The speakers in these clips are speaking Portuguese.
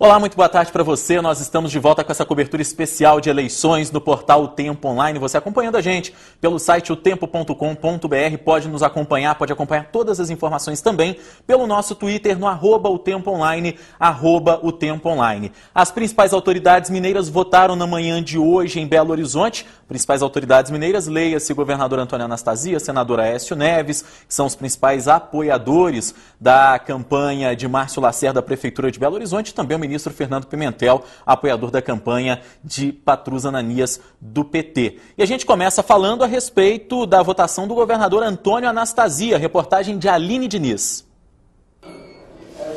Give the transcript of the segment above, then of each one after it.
Olá, muito boa tarde para você. Nós estamos de volta com essa cobertura especial de eleições no portal O Tempo Online. Você acompanhando a gente pelo site otempo.com.br, pode nos acompanhar, pode acompanhar todas as informações também pelo nosso Twitter no @otempoonline, @otempoonline. As principais autoridades mineiras votaram na manhã de hoje em Belo Horizonte. Principais autoridades mineiras, leia-se governador Antônio Anastasia, senador Aécio Neves, que são os principais apoiadores da campanha de Márcio Lacerda da Prefeitura de Belo Horizonte, também o ministro Fernando Pimentel, apoiador da campanha de Patrus Ananias do PT. E a gente começa falando a respeito da votação do governador Antônio Anastasia, reportagem de Aline Diniz.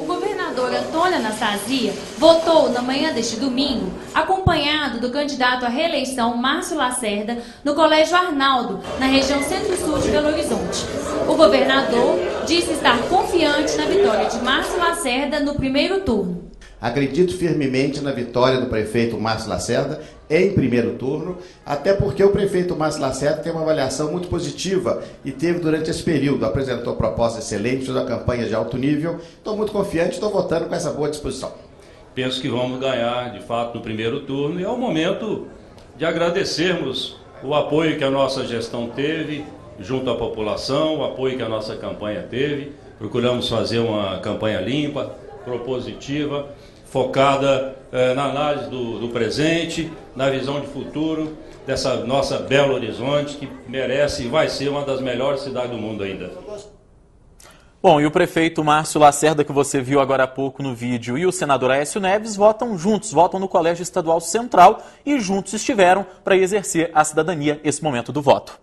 O governador Antônio Anastasia votou na manhã deste domingo, acompanhado do candidato à reeleição Márcio Lacerda, no Colégio Arnaldo, na região centro-sul de Belo Horizonte. O governador disse estar confiante na vitória de Márcio Lacerda no primeiro turno. Acredito firmemente na vitória do prefeito Márcio Lacerda em primeiro turno, até porque o prefeito Márcio Lacerda tem uma avaliação muito positiva e teve durante esse período, apresentou propostas excelentes, fez uma campanha de alto nível. Estou muito confiante, estou votando com essa boa disposição. Penso que vamos ganhar, de fato, no primeiro turno, e é o momento de agradecermos o apoio que a nossa gestão teve junto à população, o apoio que a nossa campanha teve. Procuramos fazer uma campanha limpa, propositiva, focada na análise do presente, na visão de futuro dessa nossa Belo Horizonte, que merece e vai ser uma das melhores cidades do mundo ainda. Bom, e o prefeito Márcio Lacerda, que você viu agora há pouco no vídeo, e o senador Aécio Neves votam juntos, votam no Colégio Estadual Central e juntos estiveram para exercer a cidadania esse momento do voto.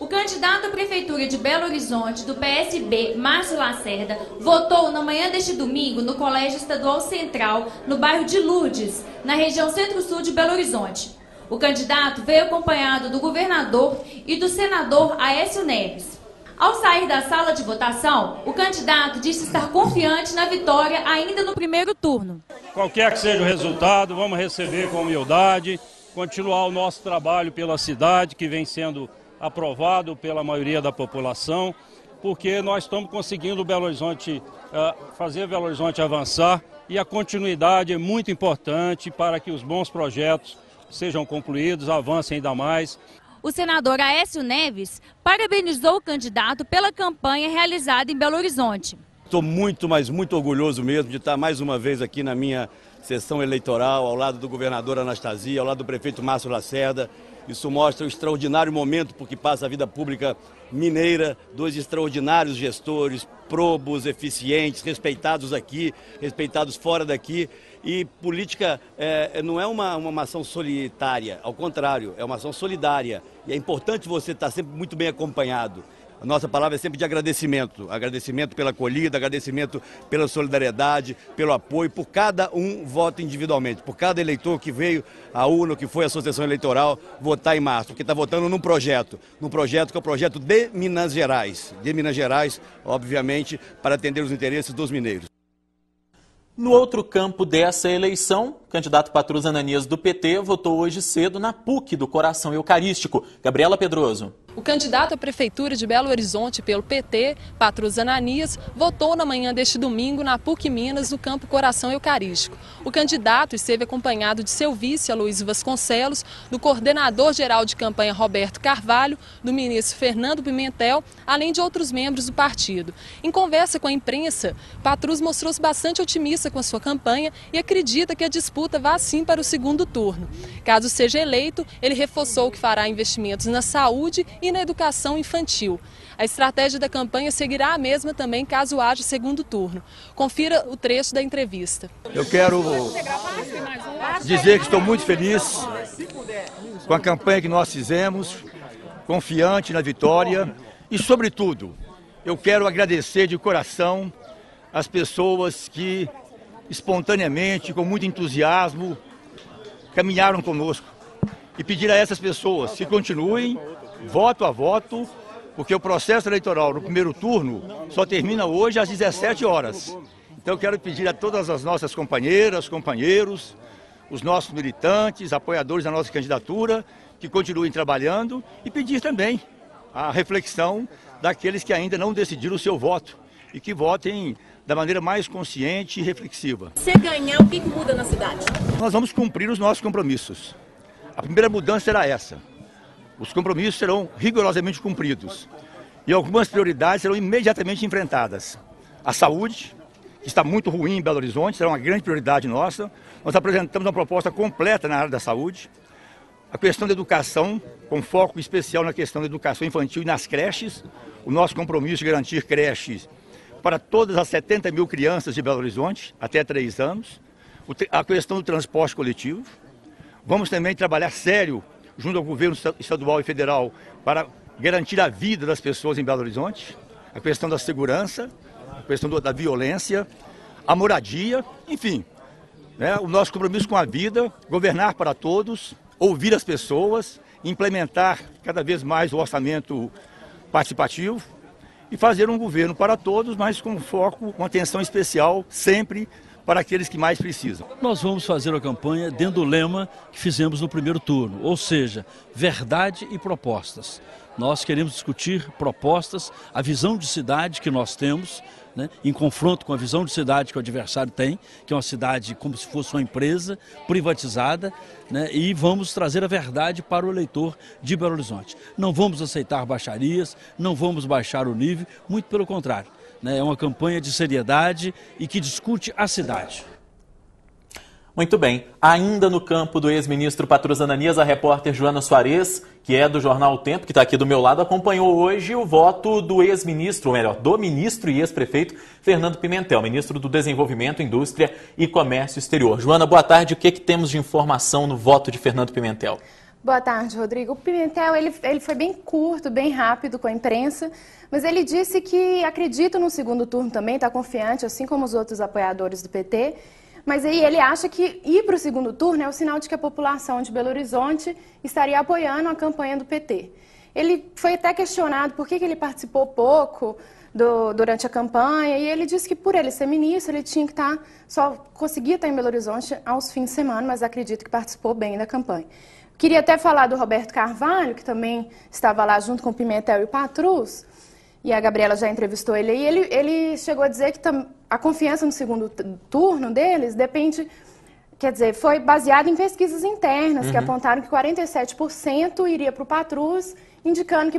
O candidato à Prefeitura de Belo Horizonte, do PSB, Márcio Lacerda, votou na manhã deste domingo no Colégio Estadual Central, no bairro de Lourdes, na região centro-sul de Belo Horizonte. O candidato veio acompanhado do governador e do senador Aécio Neves. Ao sair da sala de votação, o candidato disse estar confiante na vitória ainda no primeiro turno. Qualquer que seja o resultado, vamos receber com humildade, continuar o nosso trabalho pela cidade, que vem sendo aprovado pela maioria da população, porque nós estamos conseguindo Belo Horizonte, fazer Belo Horizonte avançar, e a continuidade é muito importante para que os bons projetos sejam concluídos, avancem ainda mais. O senador Aécio Neves parabenizou o candidato pela campanha realizada em Belo Horizonte. Estou muito, mas muito orgulhoso mesmo de estar mais uma vez aqui na minha sessão eleitoral, ao lado do governador Anastasia, ao lado do prefeito Márcio Lacerda. Isso mostra o extraordinário momento por que passa a vida pública mineira, dois extraordinários gestores, probos, eficientes, respeitados aqui, respeitados fora daqui. E política não é uma ação solitária, ao contrário, é uma ação solidária. E é importante você estar sempre muito bem acompanhado. A nossa palavra é sempre de agradecimento. Agradecimento pela acolhida, agradecimento pela solidariedade, pelo apoio, por cada um voto individualmente, por cada eleitor que veio à urna, que foi à associação eleitoral, votar em março, porque está votando num projeto que é o projeto de Minas Gerais, obviamente, para atender os interesses dos mineiros. No outro campo dessa eleição, o candidato Patrus Ananias do PT votou hoje cedo na PUC do Coração Eucarístico. Gabriela Pedroso. O candidato à Prefeitura de Belo Horizonte pelo PT, Patrus Ananias, votou na manhã deste domingo na PUC Minas, no campo Coração Eucarístico. O candidato esteve acompanhado de seu vice, Aloysio Vasconcelos, do coordenador-geral de campanha, Roberto Carvalho, do ministro Fernando Pimentel, além de outros membros do partido. Em conversa com a imprensa, Patrus mostrou-se bastante otimista com a sua campanha e acredita que a disputa vá sim para o segundo turno. Caso seja eleito, ele reforçou que fará investimentos na saúde e na educação infantil. A estratégia da campanha seguirá a mesma também caso haja segundo turno. Confira o trecho da entrevista. Eu quero dizer que estou muito feliz com a campanha que nós fizemos, confiante na vitória e, sobretudo, eu quero agradecer de coração as pessoas que espontaneamente, com muito entusiasmo, caminharam conosco e pedir a essas pessoas que continuem voto a voto, porque o processo eleitoral no primeiro turno só termina hoje às 17 horas. Então eu quero pedir a todas as nossas companheiras, companheiros, os nossos militantes, apoiadores da nossa candidatura, que continuem trabalhando, e pedir também a reflexão daqueles que ainda não decidiram o seu voto e que votem da maneira mais consciente e reflexiva. Se ganhar, o que muda na cidade? Nós vamos cumprir os nossos compromissos. A primeira mudança será essa. Os compromissos serão rigorosamente cumpridos. E algumas prioridades serão imediatamente enfrentadas. A saúde, que está muito ruim em Belo Horizonte, será uma grande prioridade nossa. Nós apresentamos uma proposta completa na área da saúde. A questão da educação, com foco especial na questão da educação infantil e nas creches. O nosso compromisso de garantir creches para todas as 70 mil crianças de Belo Horizonte, até 3 anos. A questão do transporte coletivo. Vamos também trabalhar sério junto ao governo estadual e federal para garantir a vida das pessoas em Belo Horizonte. A questão da segurança, a questão da violência, a moradia, enfim. O nosso compromisso com a vida, governar para todos, ouvir as pessoas, implementar cada vez mais o orçamento participativo e fazer um governo para todos, mas com foco, com atenção especial, sempre para aqueles que mais precisam. Nós vamos fazer a campanha dentro do lema que fizemos no primeiro turno, ou seja, verdade e propostas. Nós queremos discutir propostas, a visão de cidade que nós temos, né, em confronto com a visão de cidade que o adversário tem, que é uma cidade como se fosse uma empresa privatizada, né, e vamos trazer a verdade para o eleitor de Belo Horizonte. Não vamos aceitar baixarias, não vamos baixar o nível, muito pelo contrário. É uma campanha de seriedade e que discute a cidade. Muito bem. Ainda no campo do ex-ministro Patrus Ananias, a repórter Joana Soares, que é do jornal O Tempo, que está aqui do meu lado, acompanhou hoje o voto do ex-ministro, ou melhor, do ministro e ex-prefeito Fernando Pimentel, ministro do Desenvolvimento, Indústria e Comércio Exterior. Joana, boa tarde. O que temos de informação no voto de Fernando Pimentel? Boa tarde, Rodrigo. O Pimentel ele foi bem curto, bem rápido com a imprensa, mas ele disse que acredita no segundo turno também, está confiante, assim como os outros apoiadores do PT, mas aí ele acha que ir para o segundo turno é o sinal de que a população de Belo Horizonte estaria apoiando a campanha do PT. Ele foi até questionado por que ele participou pouco durante a campanha, e ele disse que por ele ser ministro, ele tinha que só conseguia estar em Belo Horizonte aos fins de semana, mas acredito que participou bem da campanha. Queria até falar do Roberto Carvalho, que também estava lá junto com o Pimentel e o Patrus, e a Gabriela já entrevistou ele, e ele chegou a dizer que a confiança no segundo turno deles depende, quer dizer, foi baseada em pesquisas internas, que apontaram que 47% iria para o Patrus, indicando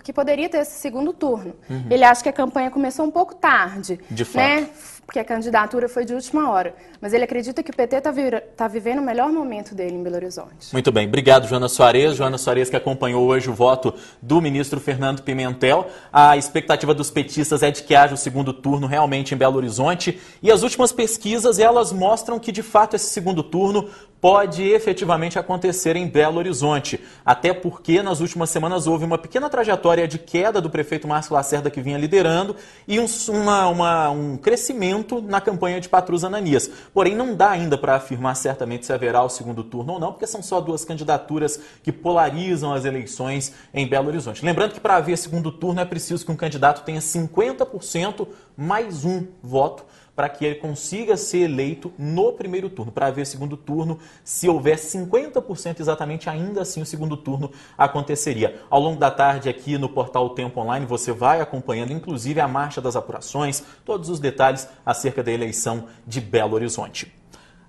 que poderia ter esse segundo turno. Ele acha que a campanha começou um pouco tarde, de fato, porque a candidatura foi de última hora. Mas ele acredita que o PT está vivendo o melhor momento dele em Belo Horizonte. Muito bem. Obrigado, Joana Soares. Joana Soares, que acompanhou hoje o voto do ministro Fernando Pimentel. A expectativa dos petistas é de que haja o segundo turno realmente em Belo Horizonte. E as últimas pesquisas, elas mostram que, de fato, esse segundo turno pode efetivamente acontecer em Belo Horizonte. Até porque, nas últimas semanas, houve uma pequena trajetória de queda do prefeito Márcio Lacerda, que vinha liderando, e um crescimento na campanha de Patrus Ananias. Porém, não dá ainda para afirmar certamente se haverá o segundo turno ou não, porque são só duas candidaturas que polarizam as eleições em Belo Horizonte. Lembrando que para haver segundo turno é preciso que um candidato tenha 50% mais um voto para que ele consiga ser eleito no primeiro turno. Para haver segundo turno, se houver 50% exatamente, ainda assim o segundo turno aconteceria. Ao longo da tarde aqui no portal O Tempo Online, você vai acompanhando inclusive a marcha das apurações, todos os detalhes acerca da eleição de Belo Horizonte.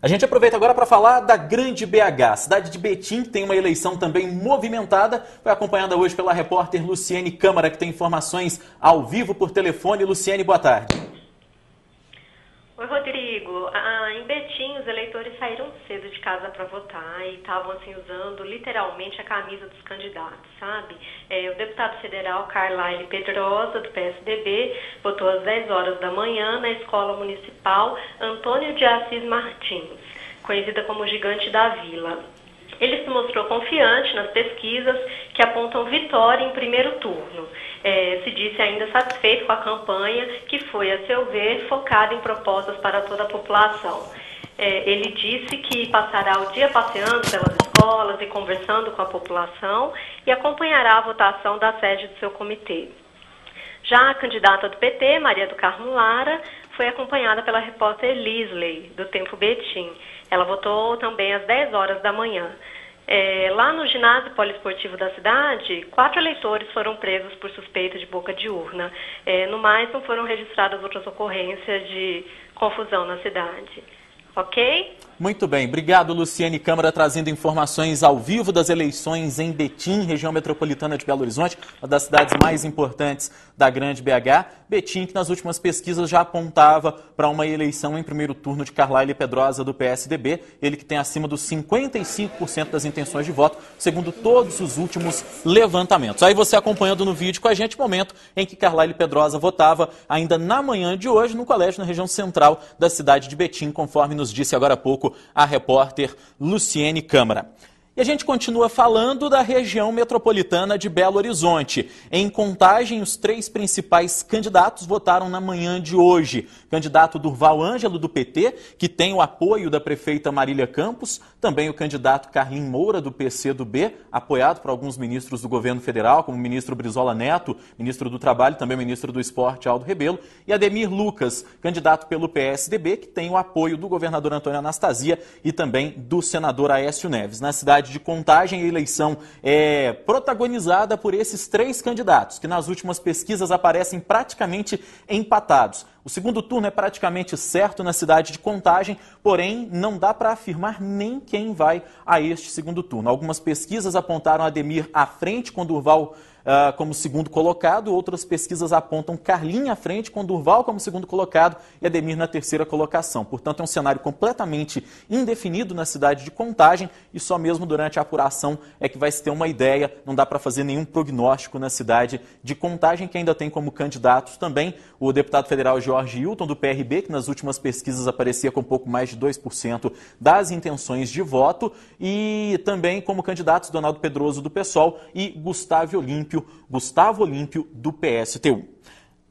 A gente aproveita agora para falar da Grande BH. A cidade de Betim tem uma eleição também movimentada. Foi acompanhada hoje pela repórter Luciene Câmara, que tem informações ao vivo por telefone. Luciene, boa tarde. Oi, Rodrigo. Em Betim, os eleitores saíram cedo de casa para votar e estavam assim, usando literalmente a camisa dos candidatos, sabe? O deputado federal Carlyle Pedrosa, do PSDB, votou às 10 horas da manhã na Escola Municipal Antônio de Assis Martins, conhecida como Gigante da Vila. Ele se mostrou confiante nas pesquisas que apontam vitória em primeiro turno. Se disse ainda satisfeito com a campanha, que foi, a seu ver, focada em propostas para toda a população. Ele disse que passará o dia passeando pelas escolas e conversando com a população e acompanhará a votação da sede do seu comitê. Já a candidata do PT, Maria do Carmo Lara, foi acompanhada pela repórter Lisley, do Tempo Betim. Ela votou também às 10 horas da manhã. Lá no ginásio poliesportivo da cidade, 4 eleitores foram presos por suspeita de boca de urna. No mais, não foram registradas outras ocorrências de confusão na cidade. Ok? Muito bem. Obrigado, Luciane Câmara, trazendo informações ao vivo das eleições em Betim, região metropolitana de Belo Horizonte, uma das cidades mais importantes da grande BH. Betim, que nas últimas pesquisas já apontava para uma eleição em primeiro turno de Carlyle Pedrosa, do PSDB, ele que tem acima dos 55% das intenções de voto, segundo todos os últimos levantamentos. Aí você acompanhando no vídeo com a gente, momento em que Carlyle Pedrosa votava ainda na manhã de hoje no colégio na região central da cidade de Betim, conforme nos disse agora há pouco a repórter Luciane Câmara. E a gente continua falando da região metropolitana de Belo Horizonte. Em Contagem, os 3 principais candidatos votaram na manhã de hoje. Candidato Durval Ângelo, do PT, que tem o apoio da prefeita Marília Campos. Também o candidato Carlim Moura, do PCdoB, apoiado por alguns ministros do governo federal, como o ministro Brizola Neto, ministro do Trabalho, também o ministro do Esporte, Aldo Rebelo. E Ademir Lucas, candidato pelo PSDB, que tem o apoio do governador Antônio Anastasia e também do senador Aécio Neves. Na cidade de Contagem, a eleição é protagonizada por esses 3 candidatos, que nas últimas pesquisas aparecem praticamente empatados. O segundo turno é praticamente certo na cidade de Contagem, porém não dá para afirmar nem quem vai a este segundo turno. Algumas pesquisas apontaram Ademir à frente com Durval como segundo colocado, outras pesquisas apontam Carlim à frente com Durval como segundo colocado e Ademir na terceira colocação. Portanto, é um cenário completamente indefinido na cidade de Contagem e só mesmo durante a apuração é que vai se ter uma ideia. Não dá para fazer nenhum prognóstico na cidade de Contagem, que ainda tem como candidatos também o deputado federal Jorge Hilton, do PRB, que nas últimas pesquisas aparecia com pouco mais de 2% das intenções de voto, e também como candidatos Donaldo Pedroso, do PSOL, e Gustavo Olímpio, do PSTU.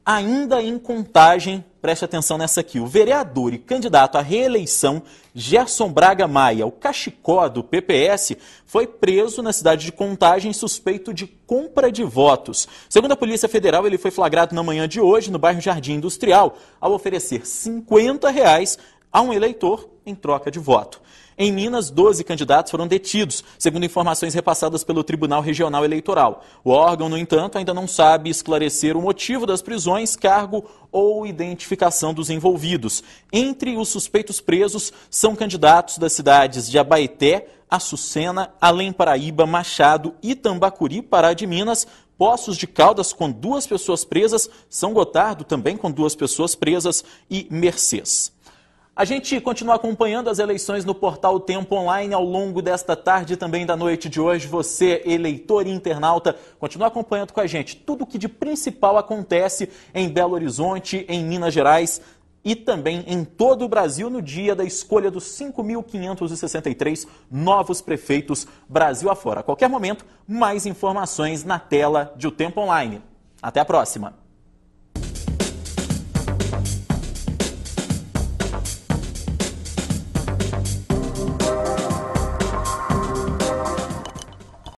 Ainda em Contagem, preste atenção nessa aqui, o vereador e candidato à reeleição Gerson Braga Maia, o cachicó do PPS, foi preso na cidade de Contagem suspeito de compra de votos. Segundo a Polícia Federal, ele foi flagrado na manhã de hoje no bairro Jardim Industrial, ao oferecer R$50 a um eleitor em troca de voto. Em Minas, 12 candidatos foram detidos, segundo informações repassadas pelo Tribunal Regional Eleitoral. O órgão, no entanto, ainda não sabe esclarecer o motivo das prisões, cargo ou identificação dos envolvidos. Entre os suspeitos presos são candidatos das cidades de Abaeté, Açucena, Além Paraíba, Machado e Tambacuri, Pará de Minas, Poços de Caldas, com 2 pessoas presas, São Gotardo, também com 2 pessoas presas, e Mercês. A gente continua acompanhando as eleições no portal Tempo Online ao longo desta tarde e também da noite de hoje. Você, eleitor e internauta, continua acompanhando com a gente tudo o que de principal acontece em Belo Horizonte, em Minas Gerais e também em todo o Brasil no dia da escolha dos 5.563 novos prefeitos Brasil afora. A qualquer momento, mais informações na tela de O Tempo Online. Até a próxima!